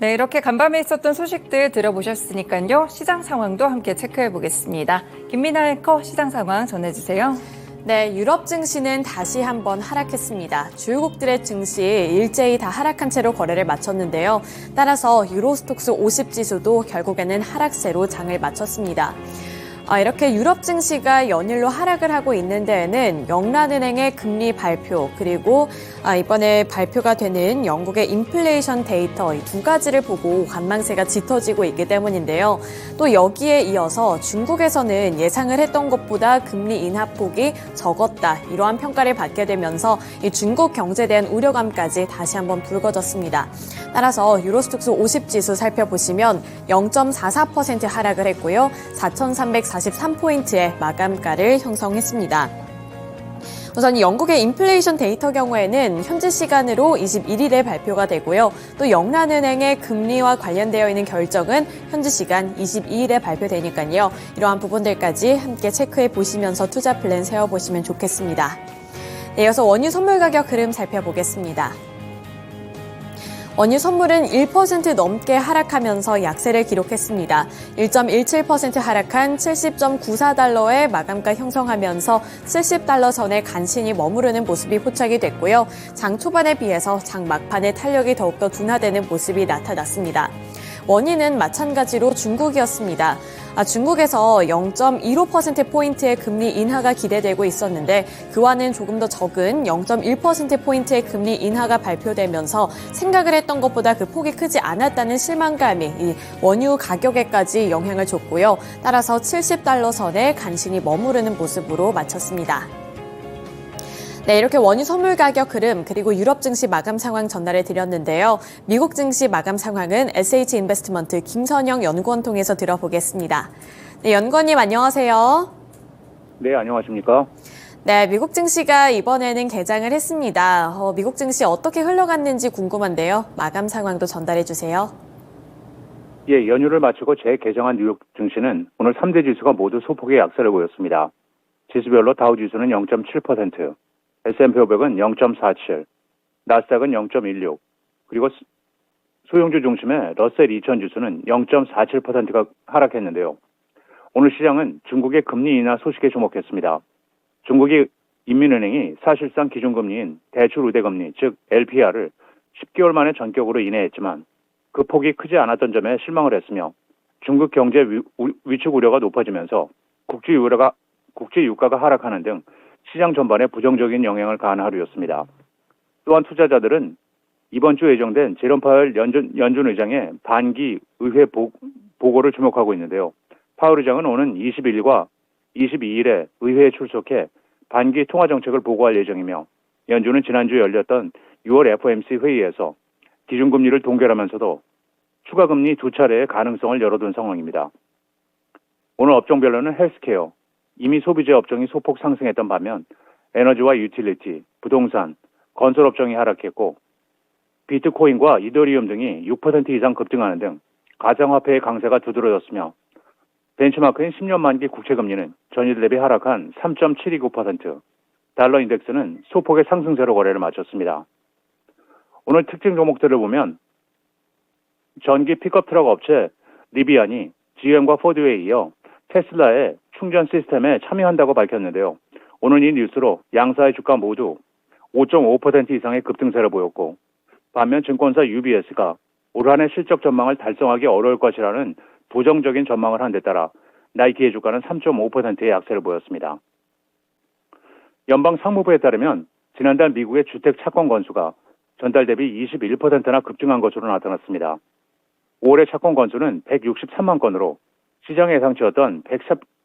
네, 이렇게 간밤에 있었던 소식들 들어보셨으니까요. 시장 상황도 함께 체크해 보겠습니다. 김민아 앵커 시장 상황 전해주세요. 네, 유럽 증시는 다시 한번 하락했습니다. 주요국들의 증시 일제히 다 하락한 채로 거래를 마쳤는데요. 따라서 유로스톡스 50 지수도 결국에는 하락세로 장을 마쳤습니다. 이렇게 유럽 증시가 연일로 하락을 하고 있는 데에는 영란은행의 금리 발표 그리고 이번에 발표가 되는 영국의 인플레이션 데이터 이 두 가지를 보고 관망세가 짙어지고 있기 때문인데요. 또 여기에 이어서 중국에서는 예상을 했던 것보다 금리 인하폭이 적었다. 이러한 평가를 받게 되면서 이 중국 경제에 대한 우려감까지 다시 한번 불거졌습니다. 따라서 유로스톡스 50 지수 살펴보시면 0.44% 하락을 했고요. 4,343포인트의 마감가를 형성했습니다. 우선 영국의 인플레이션 데이터 경우에는 현지 시간으로 21일에 발표가 되고요. 또 영란은행의 금리와 관련되어 있는 결정은 현지 시간 22일에 발표되니까요. 이러한 부분들까지 함께 체크해 보시면서 투자 플랜 세워보시면 좋겠습니다. 네, 이어서 원유 선물 가격 흐름 살펴보겠습니다. 원유 선물은 1% 넘게 하락하면서 약세를 기록했습니다. 1.17% 하락한 70.94달러의 마감가 형성하면서 70달러 선에 간신히 머무르는 모습이 포착이 됐고요. 장 초반에 비해서 장 막판에 탄력이 더욱더 둔화되는 모습이 나타났습니다. 원인은 마찬가지로 중국이었습니다. 중국에서 0.15%포인트의 금리 인하가 기대되고 있었는데 그와는 조금 더 적은 0.1%포인트의 금리 인하가 발표되면서 생각을 했던 것보다 그 폭이 크지 않았다는 실망감이 이 원유 가격에까지 영향을 줬고요. 따라서 70달러 선에 간신히 머무르는 모습으로 마쳤습니다. 네, 이렇게 원유 선물 가격 흐름 그리고 유럽 증시 마감 상황 전달해 드렸는데요. 미국 증시 마감 상황은 SH인베스트먼트 김선영 연구원 통해서 들어보겠습니다. 네, 연구원님 안녕하세요. 네, 안녕하십니까? 네, 미국 증시가 이번에는 개장을 했습니다. 미국 증시 어떻게 흘러갔는지 궁금한데요. 마감 상황도 전달해 주세요. 예, 연휴를 마치고 재개정한 뉴욕 증시는 오늘 3대 지수가 모두 소폭의 약세를 보였습니다. 지수별로 다우 지수는 0.7%, S&P 500은 0.47, 나스닥은 0.16, 그리고 소형주 중심의 러셀 2000 지수는 0.47%가 하락했는데요. 오늘 시장은 중국의 금리 인하 소식에 주목했습니다. 중국이 인민은행이 사실상 기준금리인 대출 우대금리, 즉 LPR을 10개월 만에 전격으로 인하했지만 그 폭이 크지 않았던 점에 실망을 했으며 중국 경제 위축 우려가 높아지면서 국제 유가가 하락하는 등 시장 전반에 부정적인 영향을 가한 하루였습니다. 또한 투자자들은 이번 주 예정된 제롬 파월 연준 의장의 반기 의회 보고를 주목하고 있는데요. 파월 의장은 오는 21일과 22일에 의회에 출석해 반기 통화 정책을 보고할 예정이며 연준은 지난주 열렸던 6월 FOMC 회의에서 기준금리를 동결하면서도 추가 금리 두 차례의 가능성을 열어둔 상황입니다. 오늘 업종별로는 헬스케어, 이미 소비재 업종이 소폭 상승했던 반면 에너지와 유틸리티, 부동산, 건설 업종이 하락했고 비트코인과 이더리움 등이 6% 이상 급등하는 등 가상화폐의 강세가 두드러졌으며 벤치마크인 10년 만기 국채금리는 전일 대비 하락한 3.729%, 달러 인덱스는 소폭의 상승세로 거래를 마쳤습니다. 오늘 특징 종목들을 보면 전기 픽업 트럭 업체 리비안이 GM과 포드에 이어 테슬라의 충전 시스템에 참여한다고 밝혔는데요. 오늘 이 뉴스로 양사의 주가 모두 5.5% 이상의 급등세를 보였고 반면 증권사 UBS가 올 한해 실적 전망을 달성하기 어려울 것이라는 부정적인 전망을 한 데 따라 나이키의 주가는 3.5%의 약세를 보였습니다. 연방 상무부에 따르면 지난달 미국의 주택 착공 건수가 전달 대비 21%나 급증한 것으로 나타났습니다. 5월의 착공 건수는 163만 건으로 시장 예상치였던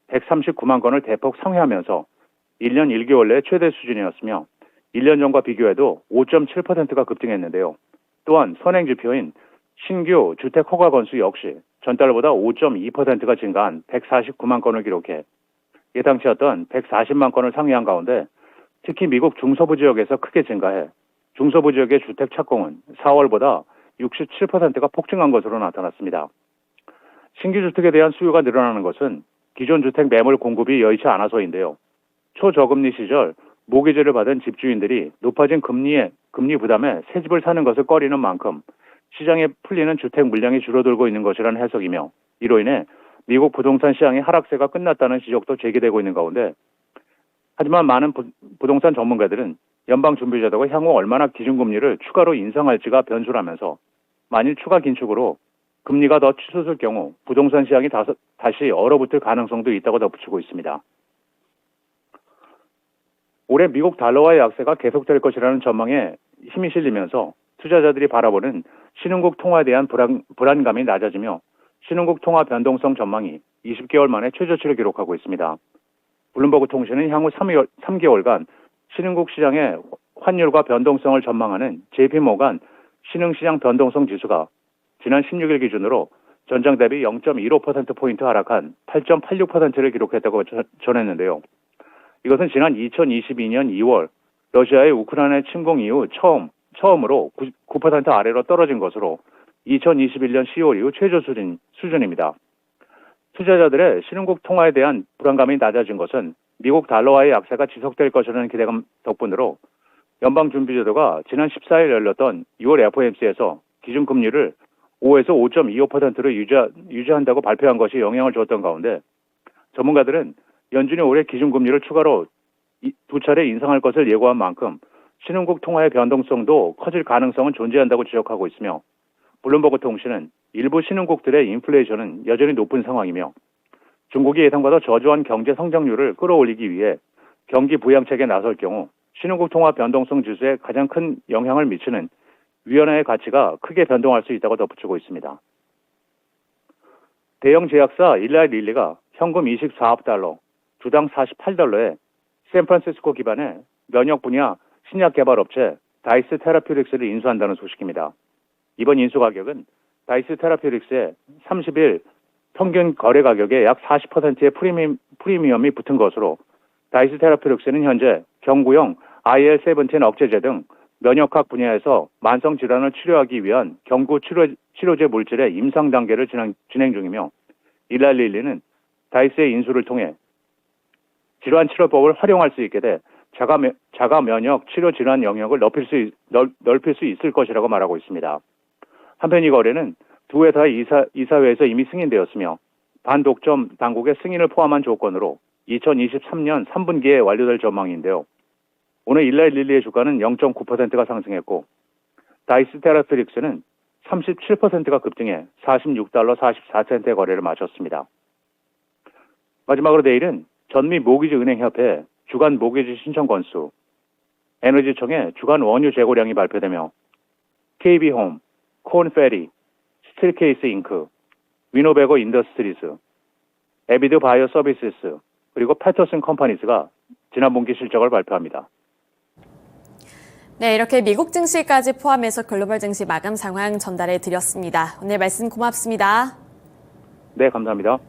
139만 건을 대폭 상회하면서 1년 1개월 내 최대 수준이었으며 1년 전과 비교해도 5.7%가 급등했는데요. 또한 선행지표인 신규 주택 허가 건수 역시 전달보다 5.2%가 증가한 149만 건을 기록해 예상치였던 140만 건을 상회한 가운데 특히 미국 중서부 지역에서 크게 증가해 중서부 지역의 주택 착공은 4월보다 67%가 폭증한 것으로 나타났습니다. 신규 주택에 대한 수요가 늘어나는 것은 기존 주택 매물 공급이 여의치 않아서인데요. 초저금리 시절 모기지를 받은 집주인들이 높아진 금리 부담에 새 집을 사는 것을 꺼리는 만큼 시장에 풀리는 주택 물량이 줄어들고 있는 것이라는 해석이며 이로 인해 미국 부동산 시장의 하락세가 끝났다는 지적도 제기되고 있는 가운데 하지만 많은 부동산 전문가들은 연방준비제도가 향후 얼마나 기준금리를 추가로 인상할지가 변수라면서 만일 추가 긴축으로 금리가 더 치솟을 경우 부동산 시장이 다시 얼어붙을 가능성도 있다고 덧붙이고 있습니다. 올해 미국 달러와의 약세가 계속될 것이라는 전망에 힘이 실리면서 투자자들이 바라보는 신흥국 통화에 대한 불안감이 낮아지며 신흥국 통화 변동성 전망이 20개월 만에 최저치를 기록하고 있습니다. 블룸버그 통신은 향후 3개월간 신흥국 시장의 환율과 변동성을 전망하는 JP모간 신흥시장 변동성 지수가 지난 16일 기준으로 전장 대비 0.15%포인트 하락한 8.86%를 기록했다고 전했는데요. 이것은 지난 2022년 2월 러시아의 우크라이나 침공 이후 처음으로 9% 아래로 떨어진 것으로 2021년 10월 이후 최저 수준입니다. 투자자들의 신흥국 통화에 대한 불안감이 낮아진 것은 미국 달러와의 약세가 지속될 것이라는 기대감 덕분으로 연방준비제도가 지난 14일 열렸던 6월 FOMC에서 기준금리를 5에서 5.25%로 유지한다고 발표한 것이 영향을 줬던 가운데 전문가들은 연준이 올해 기준금리를 추가로 2차례 인상할 것을 예고한 만큼 신흥국 통화의 변동성도 커질 가능성은 존재한다고 지적하고 있으며 블룸버그 통신은 일부 신흥국들의 인플레이션은 여전히 높은 상황이며 중국이 예상보다 저조한 경제 성장률을 끌어올리기 위해 경기 부양책에 나설 경우 신흥국 통화 변동성 지수에 가장 큰 영향을 미치는 위안화의 가치가 크게 변동할 수 있다고 덧붙이고 있습니다. 대형 제약사 일라이 릴리가 현금 24억 달러, 주당 48달러에 샌프란시스코 기반의 면역 분야 신약 개발 업체 다이스 테라퓨틱스를 인수한다는 소식입니다. 이번 인수 가격은 다이스 테라퓨틱스의 30일 평균 거래 가격의 약 40%의 프리미엄이 붙은 것으로 다이스 테라퓨틱스는 현재 경구용 IL-17 억제제 등 면역학 분야에서 만성 질환을 치료하기 위한 경구 치료제 물질의 임상 단계를 진행 중이며 일라이 릴리는 다이스의 인수를 통해 질환 치료법을 활용할 수 있게 돼 자가 면역 치료 질환 영역을 넓힐 수 있을 것이라고 말하고 있습니다. 한편 이 거래는 두 회사의 이사회에서 이미 승인되었으며 반독점 당국의 승인을 포함한 조건으로 2023년 3분기에 완료될 전망인데요. 오늘 일라이 릴리의 주가는 0.9%가 상승했고 다이스 테라퓨틱스는 37%가 급등해 46달러 44센트의 거래를 마쳤습니다. 마지막으로 내일은 전미 모기지 은행협회 주간 모기지 신청 건수, 에너지청의 주간 원유 재고량이 발표되며 KB홈, 콘페리, 스틸케이스 잉크, 위노베거 인더스트리즈, 에비드 바이오 서비스스, 그리고 패터슨 컴퍼니스가 지난 분기 실적을 발표합니다. 네, 이렇게 미국 증시까지 포함해서 글로벌 증시 마감 상황 전달해 드렸습니다. 오늘 말씀 고맙습니다. 네, 감사합니다.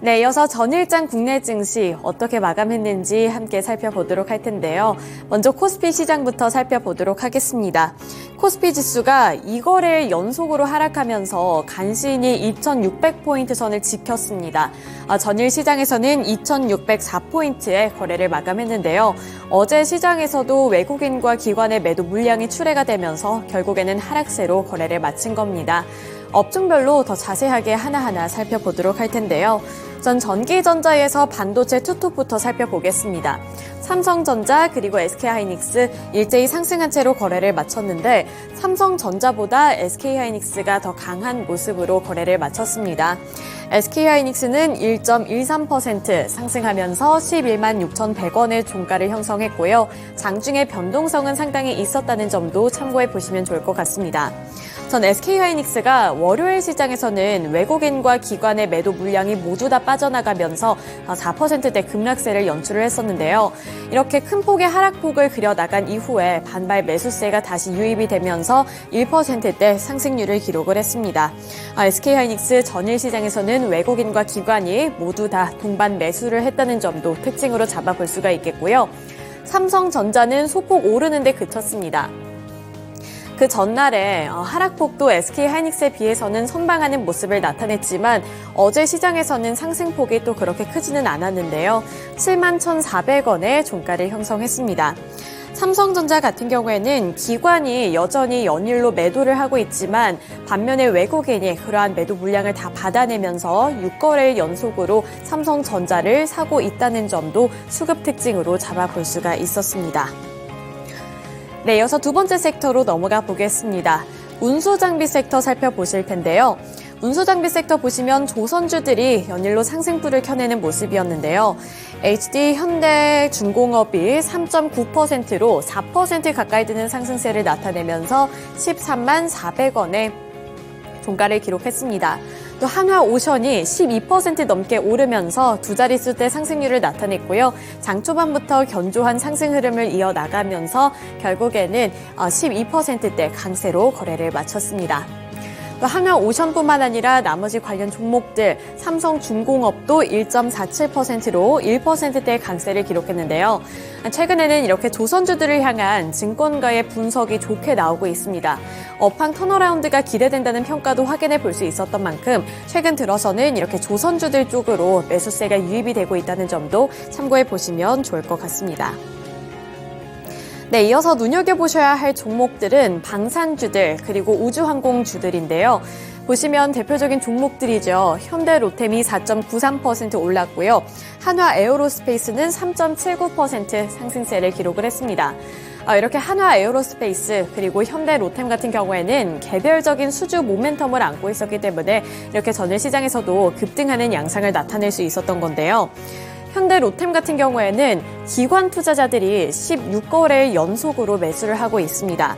네, 이어서 전일장 국내 증시 어떻게 마감했는지 함께 살펴보도록 할 텐데요. 먼저 코스피 시장부터 살펴보도록 하겠습니다. 코스피 지수가 2거래일 연속으로 하락하면서 간신히 2,600포인트 선을 지켰습니다. 전일 시장에서는 2,604포인트의 거래를 마감했는데요. 어제 시장에서도 외국인과 기관의 매도 물량이 출회가 되면서 결국에는 하락세로 거래를 마친 겁니다. 업종별로 더 자세하게 하나하나 살펴보도록 할 텐데요. 전 전기전자에서 반도체 투톱부터 살펴보겠습니다. 삼성전자 그리고 SK하이닉스 일제히 상승한 채로 거래를 마쳤는데 삼성전자보다 SK하이닉스가 더 강한 모습으로 거래를 마쳤습니다. SK하이닉스는 1.13% 상승하면서 11만 6,100원의 종가를 형성했고요. 장중의 변동성은 상당히 있었다는 점도 참고해 보시면 좋을 것 같습니다. 전 SK하이닉스가 월요일 시장에서는 외국인과 기관의 매도 물량이 모두 다 빠져나가면서 4%대 급락세를 연출을 했었는데요. 이렇게 큰 폭의 하락폭을 그려나간 이후에 반발 매수세가 다시 유입이 되면서 1%대 상승률을 기록을 했습니다. SK하이닉스 전일 시장에서는 외국인과 기관이 모두 다 동반 매수를 했다는 점도 특징으로 잡아볼 수가 있겠고요. 삼성전자는 소폭 오르는 데 그쳤습니다. 그 전날에 하락폭도 SK하이닉스에 비해서는 선방하는 모습을 나타냈지만 어제 시장에서는 상승폭이 또 그렇게 크지는 않았는데요. 71,400원의 종가를 형성했습니다. 삼성전자 같은 경우에는 기관이 여전히 연일로 매도를 하고 있지만 반면에 외국인이 그러한 매도 물량을 다 받아내면서 6거래일 연속으로 삼성전자를 사고 있다는 점도 수급 특징으로 잡아볼 수가 있었습니다. 네, 이어서 두 번째 섹터로 넘어가 보겠습니다. 운수장비 섹터 살펴보실 텐데요. 운수장비 섹터 보시면 조선주들이 연일로 상승불을 켜내는 모습이었는데요. HD 현대중공업이 3.9%로 4% 가까이 드는 상승세를 나타내면서 13만 400원에 종가를 기록했습니다. 또 한화오션이 12% 넘게 오르면서 두 자릿수대 상승률을 나타냈고요. 장 초반부터 견조한 상승 흐름을 이어나가면서 결국에는 12%대 강세로 거래를 마쳤습니다. 또 한화오션뿐만 아니라 나머지 관련 종목들 삼성중공업도 1.47%로 1%대 강세를 기록했는데요. 최근에는 이렇게 조선주들을 향한 증권가의 분석이 좋게 나오고 있습니다. 업황 턴어라운드가 기대된다는 평가도 확인해 볼 수 있었던 만큼 최근 들어서는 이렇게 조선주들 쪽으로 매수세가 유입이 되고 있다는 점도 참고해 보시면 좋을 것 같습니다. 네, 이어서 눈여겨보셔야 할 종목들은 방산주들 그리고 우주항공주들인데요. 보시면 대표적인 종목들이죠. 현대로템이 4.93% 올랐고요. 한화에어로스페이스는 3.79% 상승세를 기록을 했습니다. 이렇게 한화에어로스페이스 그리고 현대로템 같은 경우에는 개별적인 수주 모멘텀을 안고 있었기 때문에 이렇게 전일 시장에서도 급등하는 양상을 나타낼 수 있었던 건데요. 현대로템 같은 경우에는 기관 투자자들이 16거래일 연속으로 매수를 하고 있습니다.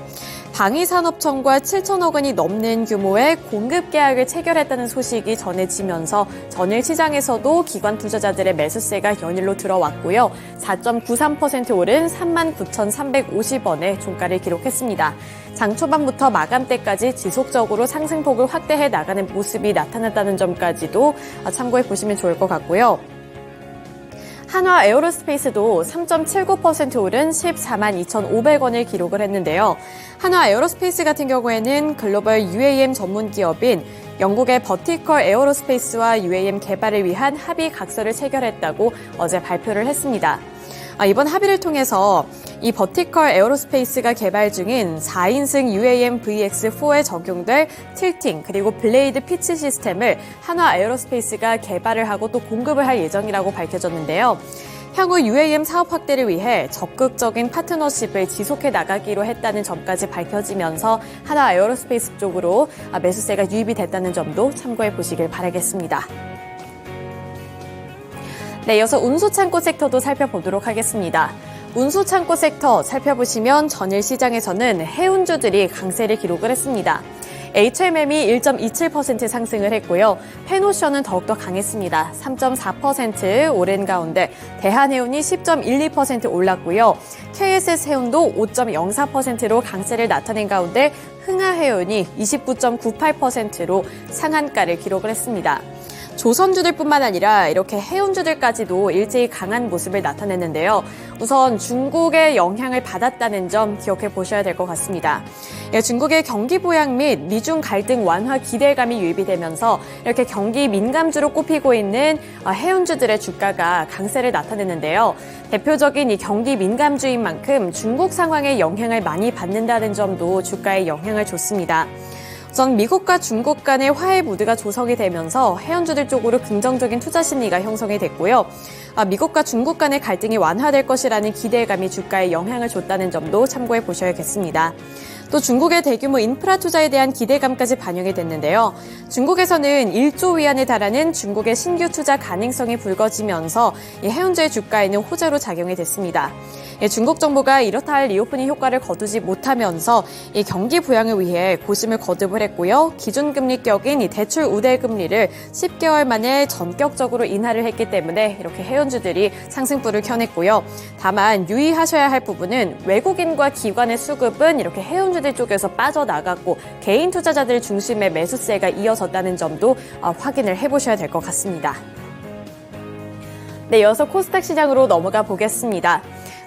방위산업청과 7천억 원이 넘는 규모의 공급 계약을 체결했다는 소식이 전해지면서 전일 시장에서도 기관 투자자들의 매수세가 연일로 들어왔고요. 4.93% 오른 39,350원의 종가를 기록했습니다. 장 초반부터 마감 때까지 지속적으로 상승폭을 확대해 나가는 모습이 나타났다는 점까지도 참고해 보시면 좋을 것 같고요. 한화에어로스페이스도 3.79% 오른 14만 2,500원을 기록을 했는데요. 한화에어로스페이스 같은 경우에는 글로벌 UAM 전문 기업인 영국의 버티컬 에어로스페이스와 UAM 개발을 위한 합의 각서를 체결했다고 어제 발표를 했습니다. 이번 합의를 통해서 이 버티컬 에어로스페이스가 개발 중인 4인승 UAM VX4에 적용될 틸팅 그리고 블레이드 피치 시스템을 한화 에어로스페이스가 개발을 하고 또 공급을 할 예정이라고 밝혀졌는데요. 향후 UAM 사업 확대를 위해 적극적인 파트너십을 지속해 나가기로 했다는 점까지 밝혀지면서 한화 에어로스페이스 쪽으로 매수세가 유입이 됐다는 점도 참고해 보시길 바라겠습니다. 네, 이어서 운수창고 섹터도 살펴보도록 하겠습니다. 운수창고 섹터 살펴보시면 전일 시장에서는 해운주들이 강세를 기록을 했습니다. HMM이 1.27% 상승을 했고요. 페노션은 더욱더 강했습니다. 3.4% 오른 가운데 대한해운이 10.12% 올랐고요. KSS해운도 5.04%로 강세를 나타낸 가운데 흥하해운이 29.98%로 상한가를 기록을 했습니다. 조선주들뿐만 아니라 이렇게 해운주들까지도 일제히 강한 모습을 나타냈는데요. 우선 중국의 영향을 받았다는 점 기억해 보셔야 될 것 같습니다. 중국의 경기 부양 및 미중 갈등 완화 기대감이 유입이 되면서 이렇게 경기 민감주로 꼽히고 있는 해운주들의 주가가 강세를 나타냈는데요. 대표적인 이 경기 민감주인 만큼 중국 상황에 영향을 많이 받는다는 점도 주가에 영향을 줬습니다. 우선 미국과 중국 간의 화해 무드가 조성이 되면서 해운주들 쪽으로 긍정적인 투자 심리가 형성이 됐고요. 미국과 중국 간의 갈등이 완화될 것이라는 기대감이 주가에 영향을 줬다는 점도 참고해 보셔야겠습니다. 또 중국의 대규모 인프라 투자에 대한 기대감까지 반영이 됐는데요. 중국에서는 1조 위안에 달하는 중국의 신규 투자 가능성이 불거지면서 이 해운주의 주가에는 호재로 작용이 됐습니다. 중국 정부가 이렇다 할 리오프닝 효과를 거두지 못하면서 이 경기 부양을 위해 고심을 거듭을 했고요. 기준금리격인 이 대출 우대 금리를 10개월 만에 전격적으로 인하를 했기 때문에 이렇게 해운주들이 상승불을 켜냈고요. 다만 유의하셔야 할 부분은 외국인과 기관의 수급은 이렇게 해운주들 쪽에서 빠져나갔고 개인 투자자들 중심의 매수세가 이어졌다는 점도 확인을 해보셔야 될 것 같습니다. 네, 이어서 코스닥 시장으로 넘어가 보겠습니다.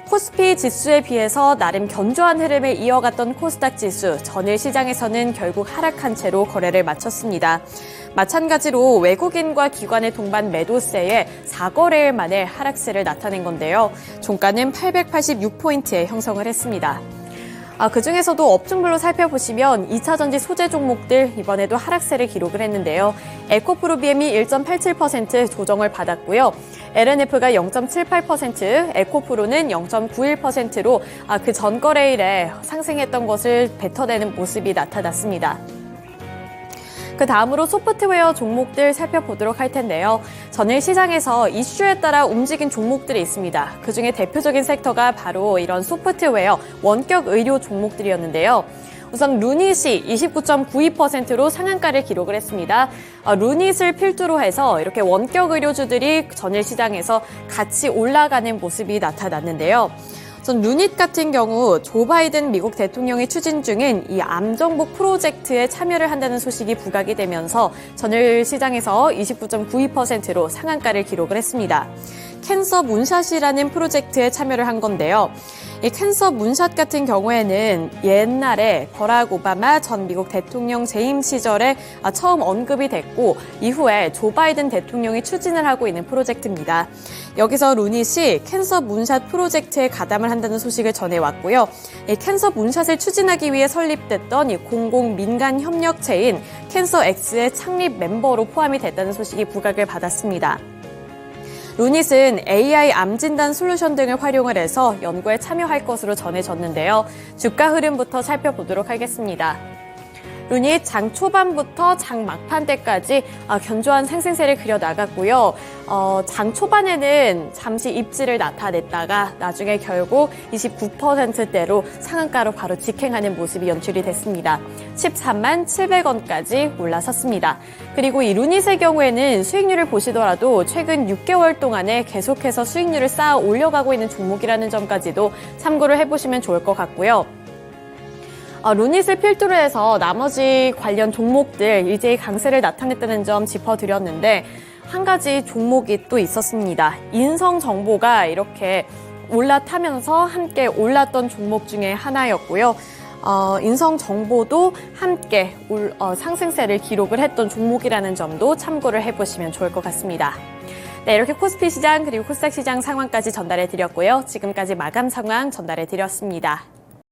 코스피 지수에 비해서 나름 견조한 흐름을 이어갔던 코스닥 지수, 전일 시장에서는 결국 하락한 채로 거래를 마쳤습니다. 마찬가지로 외국인과 기관의 동반 매도세에 4거래일 만에 하락세를 나타낸 건데요. 종가는 886포인트에 형성을 했습니다. 그중에서도 업종별로 살펴보시면 2차전지 소재 종목들 이번에도 하락세를 기록을 했는데요. 에코프로비엠이 1.87% 조정을 받았고요. LNF가 0.78%, 에코프로는 0.91%로 그 전거래일에 상승했던 것을 뱉어내는 모습이 나타났습니다. 그 다음으로 소프트웨어 종목들 살펴보도록 할 텐데요. 전일 시장에서 이슈에 따라 움직인 종목들이 있습니다. 그중에 대표적인 섹터가 바로 이런 소프트웨어, 원격 의료 종목들이었는데요. 우선 루닛이 29.92%로 상한가를 기록을 했습니다. 루닛을 필두로 해서 이렇게 원격 의료주들이 전일 시장에서 같이 올라가는 모습이 나타났는데요. 우선 루닛 같은 경우 조 바이든 미국 대통령이 추진 중인 이 암정복 프로젝트에 참여를 한다는 소식이 부각이 되면서 전일 시장에서 29.92%로 상한가를 기록을 했습니다. 캔서 문샷이라는 프로젝트에 참여를 한 건데요. 이 캔서 문샷 같은 경우에는 옛날에 버락 오바마 전 미국 대통령 재임 시절에 처음 언급이 됐고 이후에 조 바이든 대통령이 추진을 하고 있는 프로젝트입니다. 여기서 루닛이 캔서 문샷 프로젝트에 가담을 한다는 소식을 전해왔고요. 이 캔서 문샷을 추진하기 위해 설립됐던 이 공공민간 협력체인 캔서X의 창립 멤버로 포함이 됐다는 소식이 부각을 받았습니다. 루닛은 AI 암 진단 솔루션 등을 활용을 해서 연구에 참여할 것으로 전해졌는데요. 주가 흐름부터 살펴보도록 하겠습니다. 루닛 장 초반부터 장 막판 때까지 견조한 상승세를 그려나갔고요. 장 초반에는 잠시 입지를 나타냈다가 나중에 결국 29%대로 상한가로 바로 직행하는 모습이 연출이 됐습니다. 13만 700원까지 올라섰습니다. 그리고 이 루닛의 경우에는 수익률을 보시더라도 최근 6개월 동안에 계속해서 수익률을 쌓아 올려가고 있는 종목이라는 점까지도 참고를 해보시면 좋을 것 같고요. 루닛을 필두로 해서 나머지 관련 종목들 일제히 강세를 나타냈다는 점 짚어드렸는데 한 가지 종목이 또 있었습니다. 인성정보가 이렇게 올라타면서 함께 올랐던 종목 중에 하나였고요. 인성정보도 함께 상승세를 기록을 했던 종목이라는 점도 참고를 해보시면 좋을 것 같습니다. 네, 이렇게 코스피 시장 그리고 코스닥 시장 상황까지 전달해드렸고요. 지금까지 마감 상황 전달해드렸습니다.